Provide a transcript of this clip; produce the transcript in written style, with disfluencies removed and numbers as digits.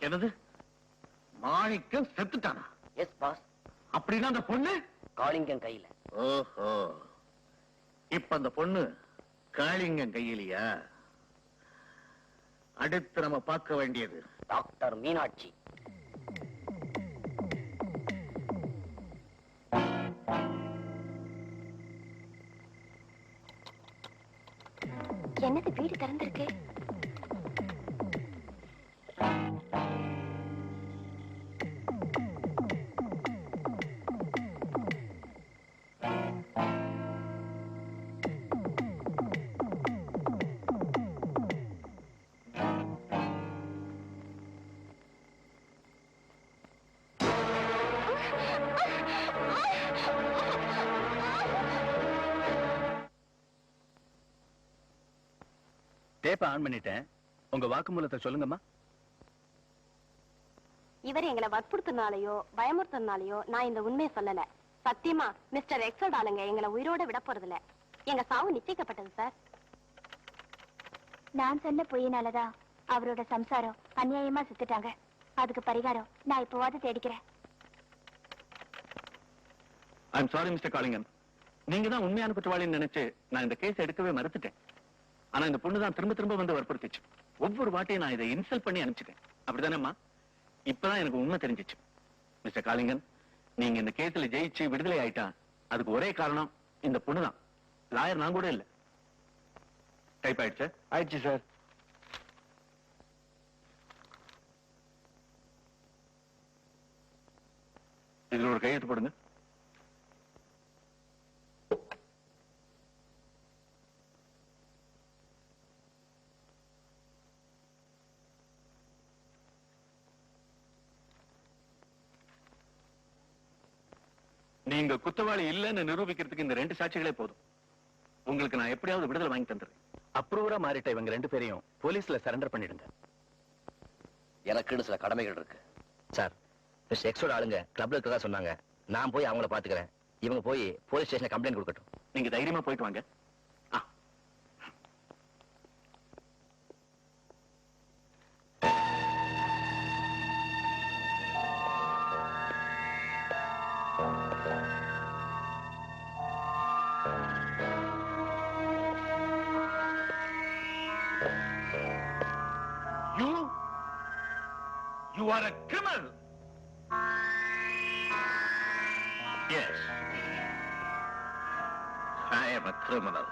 என்னது? மாணிக்கம் செத்துட்டானா? Yes boss. அப்படின்னா அந்த பொண்ணு காளிங்கன் கையில. ஓஹோ, இப்ப அந்த பொண்ணு காளிங்கன் கையிலையா? அடுத்து நம்ம பார்க்க வேண்டியது டாக்டர் மீனாட்சி. என்னது வீடு திறந்திருக்கு? டேப்ப ஆன் பண்ணிட்டேன். உங்க வாக்குமூலத்தை சொல்லுங்கம்மா. இவர் எங்களை வற்புறுத்தினாலேயோ பயமுறுத்தினாலேயோ நான் இந்த உண்மையை சொல்லல. சத்தியமா மிஸ்டர் எக்ஸோட ஆளுங்க எங்களை உயிரோட விட போறதில்ல. எங்க சாவு நிச்சயிக்கப்பட்டது சார். நான் சொன்ன பொய்யினாலதான் அவரோட சம்சாரம் அநியாயமா செத்துட்டாங்க. அதுக்கு பரிகாரம் நான் இப்போவாது தேடிக்கிறேன். I'm sorry mister Kalingan. நீங்க தான் உண்மையான குற்றவாளின்னு நினைச்சு நான் இந்த கேஸ் எடுக்கவே மறுத்துட்டேன். ஆனா இந்த பொண்ணு தான் திரும்ப திரும்ப வந்து வற்புறுத்திச்சு. ஒவ்வொரு வாட்டையும் நான் இதை இன்சல்ட் பண்ணி அனுப்பிச்சிட்டேன். அப்படிதானேம்மா? இப்பதான் எனக்கு உண்மை தெரிஞ்சிச்சு. மிஸ்டர் காளிங்கன், நீங்க இந்த கேஸ்ல ஜெயிச்சு விடுதலை ஆயிட்டா அதுக்கு ஒரே காரணம் இந்த பொண்ணு தான். லாயர் நான் கூட இல்ல. டைப் ஆயிடுச்சு? ஆயிடுச்சு சார். இதுல ஒரு கையெழுத்து போடுங்க. நீங்க குற்றவாளி இல்லைன்னு நிரூபிக்கிறதுக்கு இந்த 2 சாட்சிகளே போதும். உங்களுக்கு நான் எப்படியாவது விடுதலை வாங்கி தந்துடுறேன். அப்ரூவரா மாறிட்ட இவங்க 2 பேரையும் போலீஸ்ல சரண்டர் பண்ணிடுங்க. எனக்குன்னு சில கடமைகள் இருக்கு சார். மிஸ்டர் எக்ஸோட ஆளுங்க கிளப்ல இருக்கதா சொன்னாங்க. நான் போய் அவங்கள பாத்துக்கிறேன். இவங்க போய் போலீஸ் ஸ்டேஷன்ல கம்ப்ளைண்ட் கொடுக்கட்டும். நீங்க தைரியமா போயிட்டு வாங்க. You are a criminal. Yes, I am a criminal.